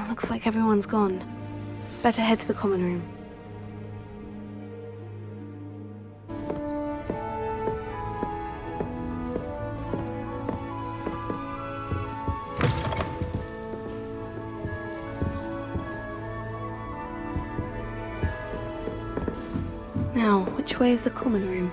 Looks like everyone's gone. Better head to the common room. Now, which way is the common room?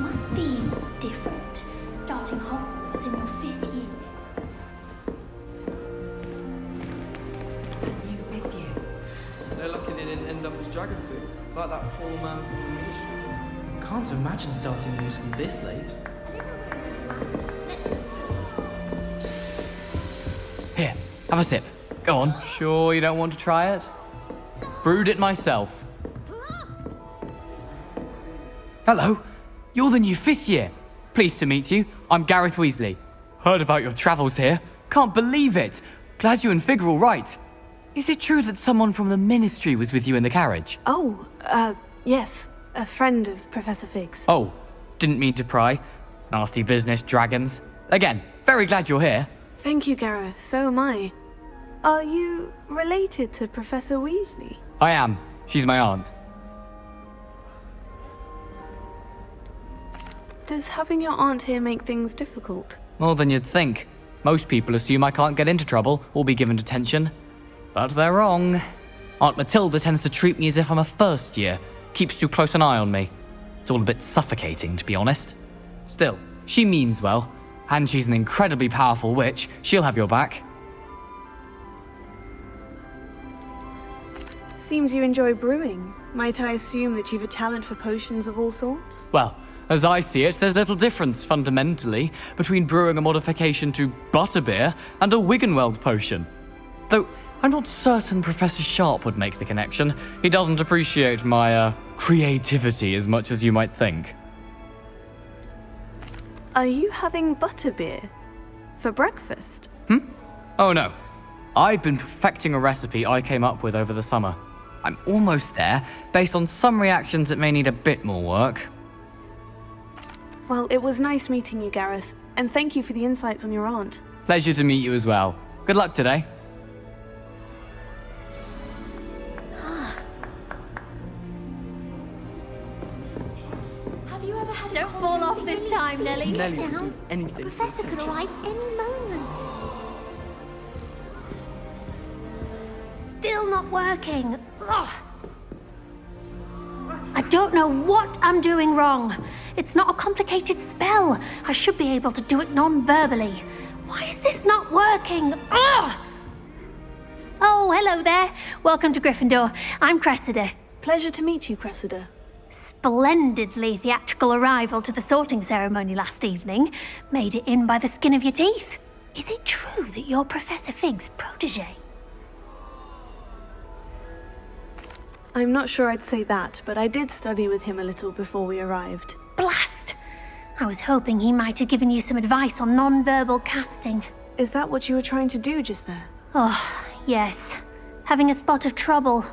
Must be different, starting Hogwarts in your 5th year. New 5th year. They're lucky they didn't end up as dragon food, like that poor man from the ministry. Can't imagine starting new school this late. Here, have a sip. Go on. Sure you don't want to try it? Brewed it myself. Hello, you're the new 5th year. Pleased to meet you. I'm Gareth Weasley. Heard about your travels here. Can't believe it. Glad you and Fig are all right. Is it true that someone from the Ministry was with you in the carriage? Oh, yes. A friend of Professor Fig's. Oh, didn't mean to pry. Nasty business, dragons. Again, very glad you're here. Thank you, Gareth. So am I. Are you related to Professor Weasley? I am. She's my aunt. Does having your aunt here make things difficult? More than you'd think. Most people assume I can't get into trouble or be given detention. But they're wrong. Aunt Matilda tends to treat me as if I'm a first year. Keeps too close an eye on me. It's all a bit suffocating, to be honest. Still, she means well. And she's an incredibly powerful witch. She'll have your back. Seems you enjoy brewing. Might I assume that you've a talent for potions of all sorts? Well, as I see it, there's little difference, fundamentally, between brewing a modification to butterbeer and a Wiggenweld potion. Though, I'm not certain Professor Sharp would make the connection. He doesn't appreciate my, creativity as much as you might think. Are you having butterbeer? For breakfast? Oh no. I've been perfecting a recipe I came up with over the summer. I'm almost there, based on some reactions that may need a bit more work. Well, it was nice meeting you, Gareth. And thank you for the insights on your aunt. Pleasure to meet you as well. Good luck today. Have you ever had a Don't fall off this time, Nelly. Nelly Get will down. do anything for Professor could attention. arrive any moment. Still not working. Ugh. I don't know what I'm doing wrong. It's not a complicated spell. I should be able to do it non-verbally. Why is this not working? Ugh. Oh, hello there. Welcome to Gryffindor. I'm Cressida. Pleasure to meet you, Cressida. Splendidly theatrical arrival to the sorting ceremony last evening. Made it in by the skin of your teeth. Is it true that you're Professor Fig's protege? I'm not sure I'd say that, but I did study with him a little before we arrived. Blast! I was hoping he might have given you some advice on non-verbal casting. Is that what you were trying to do just there? Oh, yes. Having a spot of trouble.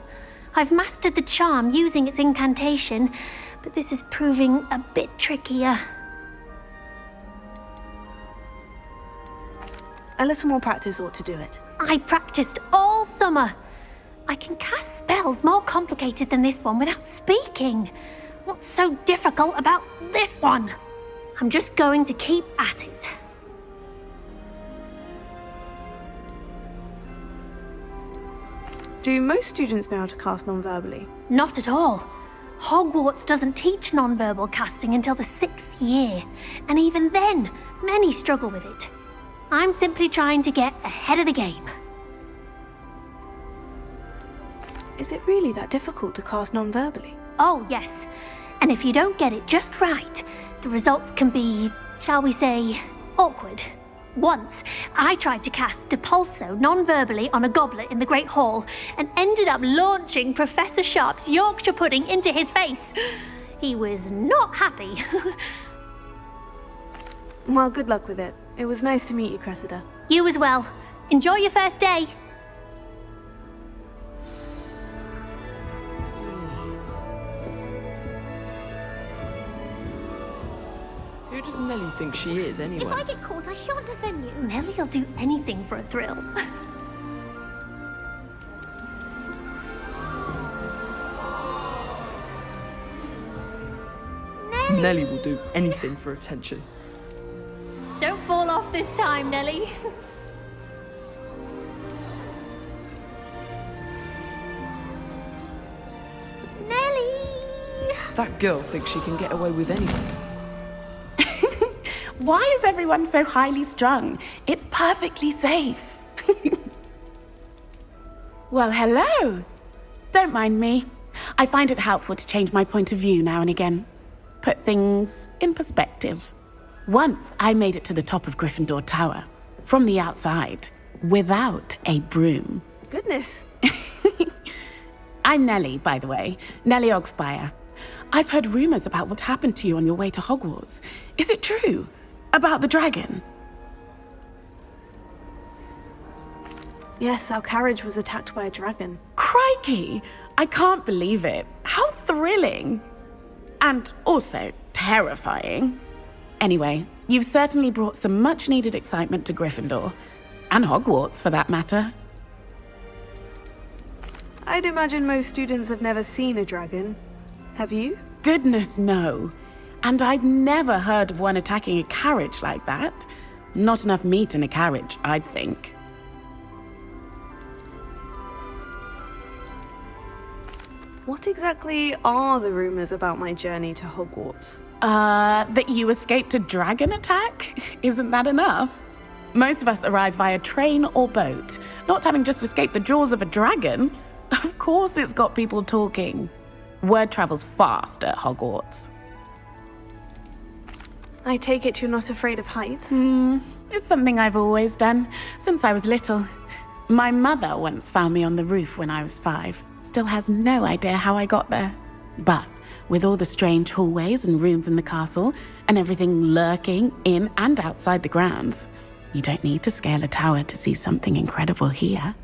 I've mastered the charm using its incantation, but this is proving a bit trickier. A little more practice ought to do it. I practiced all summer. I can cast spells more complicated than this one without speaking. What's so difficult about this one? I'm just going to keep at it. Do most students know how to cast non-verbally? Not at all. Hogwarts doesn't teach non-verbal casting until the 6th year, and even then, many struggle with it. I'm simply trying to get ahead of the game. Is it really that difficult to cast non-verbally? Oh, yes. And if you don't get it just right, the results can be, shall we say, awkward. Once, I tried to cast Depulso non-verbally on a goblet in the Great Hall and ended up launching Professor Sharp's Yorkshire pudding into his face. He was not happy. Well, good luck with it. It was nice to meet you, Cressida. You as well. Enjoy your first day. Who does Nelly think she is, anyway? If I get caught, I shan't offend you. Nellie'll do anything for a thrill. Nelly will do anything for attention. Don't fall off this time, Nelly. Nellie! That girl thinks she can get away with anything. Why is everyone so highly strung? It's perfectly safe. Well, hello. Don't mind me. I find it helpful to change my point of view now and again. Put things in perspective. Once I made it to the top of Gryffindor Tower, from the outside, without a broom. Goodness. I'm Nellie, by the way. Nellie Ogspire. I've heard rumors about what happened to you on your way to Hogwarts. Is it true? About the dragon? Yes, our carriage was attacked by a dragon. Crikey! I can't believe it. How thrilling! And also terrifying. Anyway, you've certainly brought some much-needed excitement to Gryffindor. And Hogwarts, for that matter. I'd imagine most students have never seen a dragon. Have you? Goodness, no. And I've never heard of one attacking a carriage like that. Not enough meat in a carriage, I'd think. What exactly are the rumors about my journey to Hogwarts? That you escaped a dragon attack? Isn't that enough? Most of us arrive via train or boat, not having just escaped the jaws of a dragon. Of course it's got people talking. Word travels fast at Hogwarts. I take it you're not afraid of heights? It's something I've always done, since I was little. My mother once found me on the roof when I was 5. Still has no idea how I got there. But with all the strange hallways and rooms in the castle, and everything lurking in and outside the grounds, you don't need to scale a tower to see something incredible here.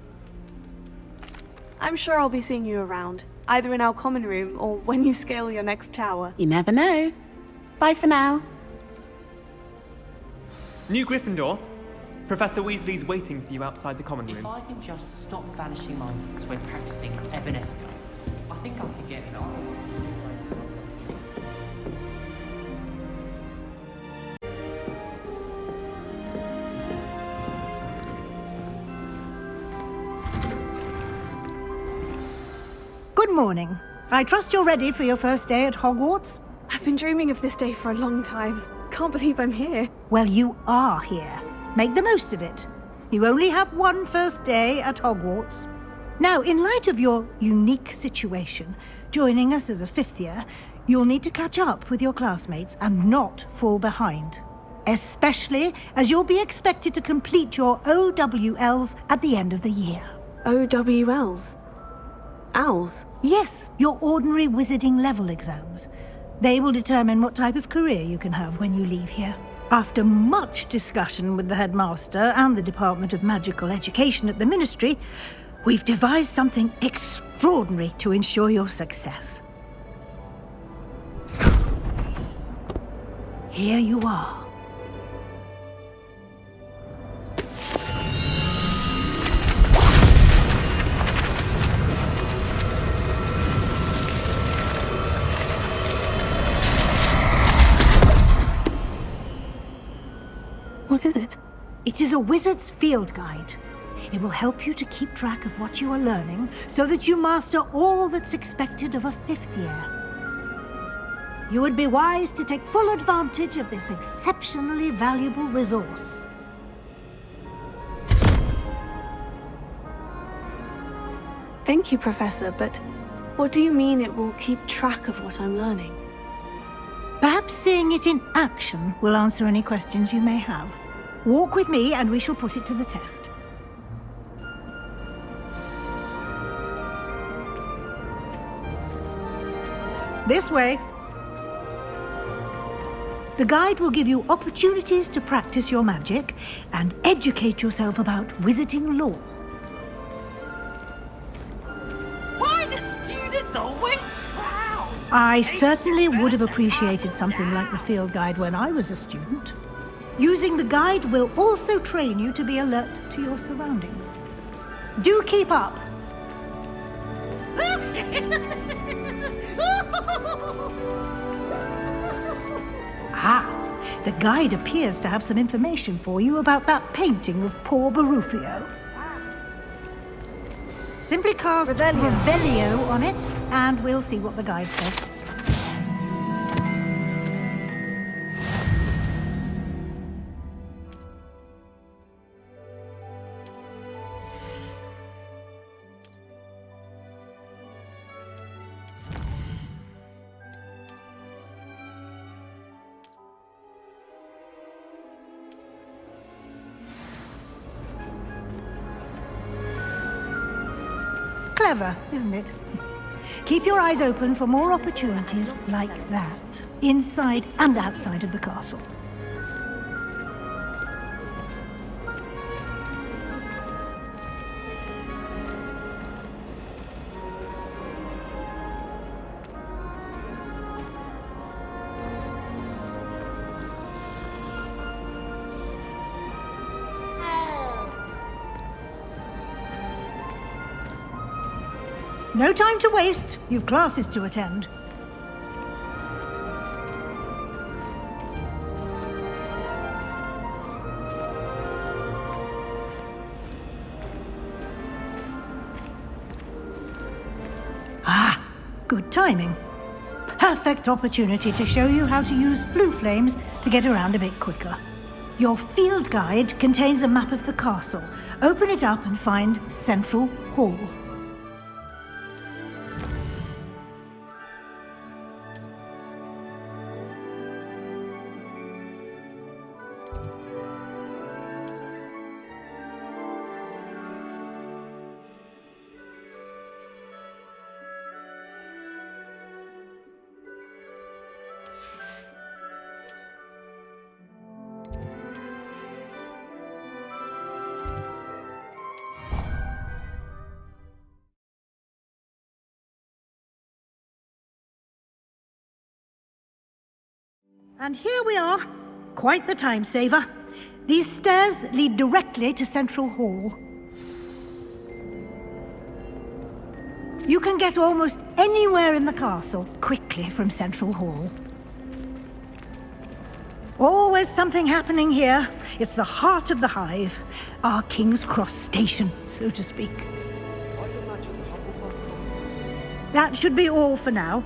I'm sure I'll be seeing you around, either in our common room or when you scale your next tower. You never know. Bye for now. New Gryffindor, Professor Weasley's waiting for you outside the common If room. I can just stop vanishing minds when practicing Evanesco, I think I can get it on. Good morning. I trust you're ready for your first day at Hogwarts? I've been dreaming of this day for a long time. Can't believe I'm here. Well, you are here. Make the most of it. You only have one first day at Hogwarts. Now, in light of your unique situation, joining us as a 5th year, you'll need to catch up with your classmates and not fall behind. Especially as you'll be expected to complete your OWLs at the end of the year. OWLs? Owls? Yes, your ordinary wizarding level exams. They will determine what type of career you can have when you leave here. After much discussion with the headmaster and the Department of Magical Education at the Ministry, we've devised something extraordinary to ensure your success. Here you are. What is it? It is a wizard's field guide. It will help you to keep track of what you are learning so that you master all that's expected of a 5th year. You would be wise to take full advantage of this exceptionally valuable resource. Thank you, Professor, but what do you mean it will keep track of what I'm learning? Perhaps seeing it in action will answer any questions you may have. Walk with me and we shall put it to the test. This way. The guide will give you opportunities to practice your magic and educate yourself about wizarding lore. Why do students always frown? I certainly would have appreciated something like the field guide when I was a student. Using the guide will also train you to be alert to your surroundings. Do keep up. The guide appears to have some information for you about that painting of poor Barufio. Simply cast Revelio on it, and we'll see what the guide says. Clever, isn't it? Keep your eyes open for more opportunities like that, inside and outside of the castle. No time to waste. You've classes to attend. Good timing. Perfect opportunity to show you how to use flue flames to get around a bit quicker. Your field guide contains a map of the castle. Open it up and find Central Hall. And here we are. Quite the time saver. These stairs lead directly to Central Hall. You can get almost anywhere in the castle quickly from Central Hall. Always something happening here. It's the heart of the hive. Our King's Cross station, so to speak. That should be all for now.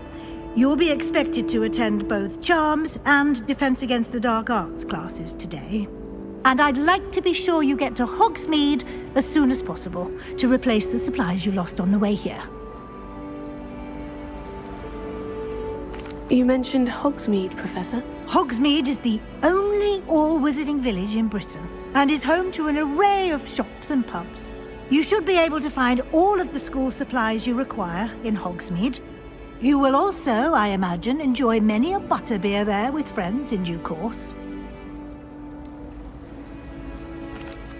You'll be expected to attend both Charms and Defense Against the Dark Arts classes today. And I'd like to be sure you get to Hogsmeade as soon as possible to replace the supplies you lost on the way here. You mentioned Hogsmeade, Professor. Hogsmeade is the only all-wizarding village in Britain and is home to an array of shops and pubs. You should be able to find all of the school supplies you require in Hogsmeade. You will also, I imagine, enjoy many a butterbeer there with friends in due course.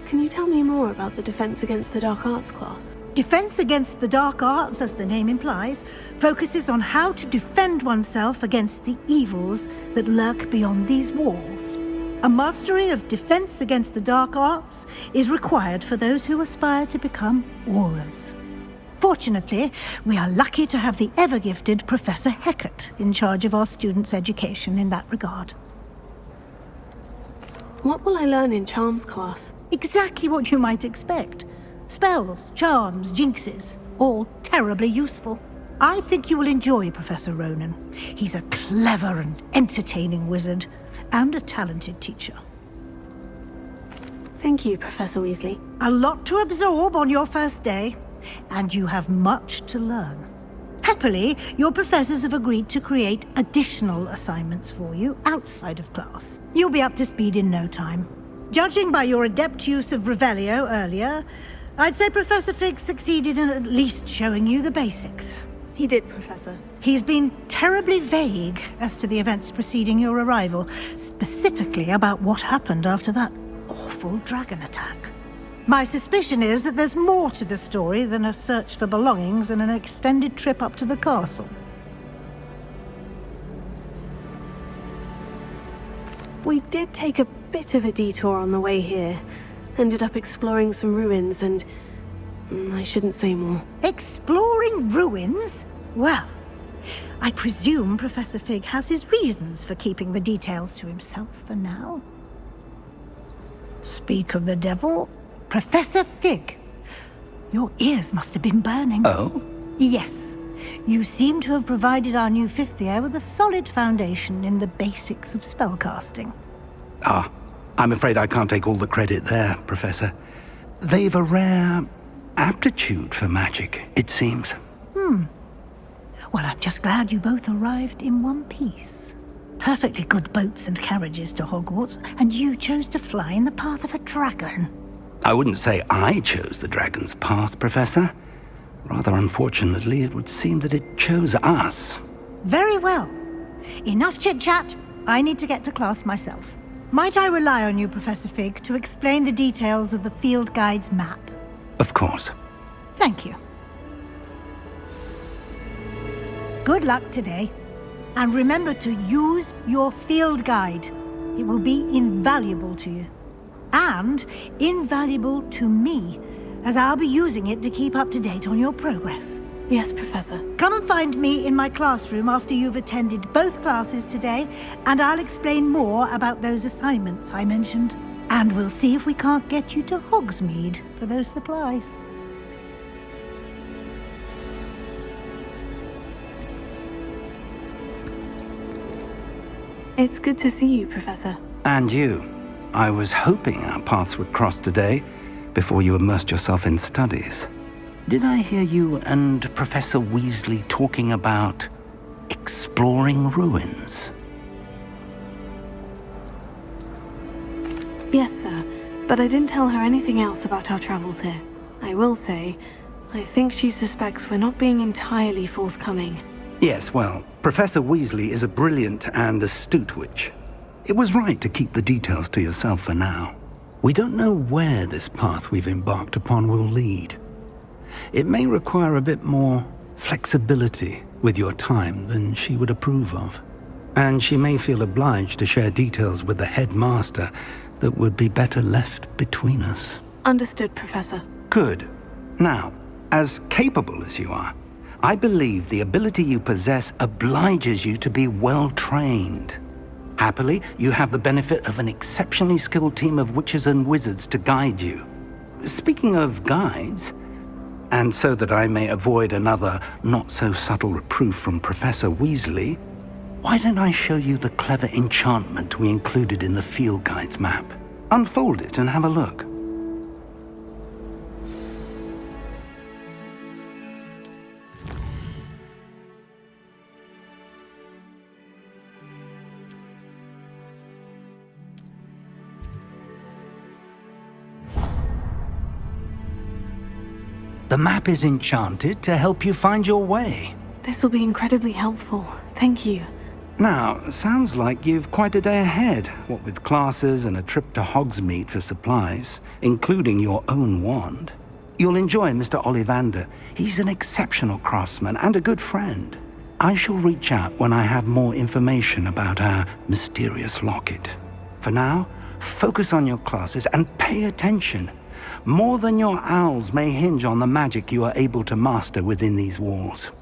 Can you tell me more about the Defense Against the Dark Arts class? Defense Against the Dark Arts, as the name implies, focuses on how to defend oneself against the evils that lurk beyond these walls. A mastery of Defense Against the Dark Arts is required for those who aspire to become Aurors. Fortunately, we are lucky to have the ever-gifted Professor Hecat in charge of our students' education in that regard. What will I learn in Charms class? Exactly what you might expect. Spells, charms, jinxes, all terribly useful. I think you will enjoy Professor Ronan. He's a clever and entertaining wizard, and a talented teacher. Thank you, Professor Weasley. A lot to absorb on your first day, and you have much to learn. Happily, your professors have agreed to create additional assignments for you outside of class. You'll be up to speed in no time. Judging by your adept use of Revelio earlier, I'd say Professor Fig succeeded in at least showing you the basics. He did, Professor. He's been terribly vague as to the events preceding your arrival, specifically about what happened after that awful dragon attack. My suspicion is that there's more to the story than a search for belongings and an extended trip up to the castle. We did take a bit of a detour on the way here. Ended up exploring some ruins and... I shouldn't say more. Exploring ruins? Well, I presume Professor Fig has his reasons for keeping the details to himself for now. Speak of the devil, Professor Fig. Your ears must have been burning. Oh? Yes. You seem to have provided our new fifth year with a solid foundation in the basics of spellcasting. Ah, I'm afraid I can't take all the credit there, Professor. They've a rare aptitude for magic, it seems. Well, I'm just glad you both arrived in one piece. Perfectly good boats and carriages to Hogwarts, and you chose to fly in the path of a dragon. I wouldn't say I chose the dragon's path, Professor. Rather unfortunately, it would seem that it chose us. Very well. Enough chit-chat. I need to get to class myself. Might I rely on you, Professor Fig, to explain the details of the field guide's map? Of course. Thank you. Good luck today. And remember to use your field guide. It will be invaluable to you. And invaluable to me, as I'll be using it to keep up to date on your progress. Yes, Professor. Come and find me in my classroom after you've attended both classes today, and I'll explain more about those assignments I mentioned. And we'll see if we can't get you to Hogsmeade for those supplies. It's good to see you, Professor. And you. I was hoping our paths would cross today, before you immersed yourself in studies. Did I hear you and Professor Weasley talking about exploring ruins? Yes, sir. But I didn't tell her anything else about our travels here. I will say, I think she suspects we're not being entirely forthcoming. Yes, well, Professor Weasley is a brilliant and astute witch. It was right to keep the details to yourself for now. We don't know where this path we've embarked upon will lead. It may require a bit more flexibility with your time than she would approve of. And she may feel obliged to share details with the headmaster that would be better left between us. Understood, Professor. Good. Now, as capable as you are, I believe the ability you possess obliges you to be well trained. Happily, you have the benefit of an exceptionally skilled team of witches and wizards to guide you. Speaking of guides, and so that I may avoid another not-so-subtle reproof from Professor Weasley, why don't I show you the clever enchantment we included in the field guide's map? Unfold it and have a look. The map is enchanted to help you find your way. This will be incredibly helpful. Thank you. Now, sounds like you've quite a day ahead, what with classes and a trip to Hogsmeade for supplies, including your own wand. You'll enjoy Mr. Ollivander. He's an exceptional craftsman and a good friend. I shall reach out when I have more information about our mysterious locket. For now, focus on your classes and pay attention. More than your owls may hinge on the magic you are able to master within these walls.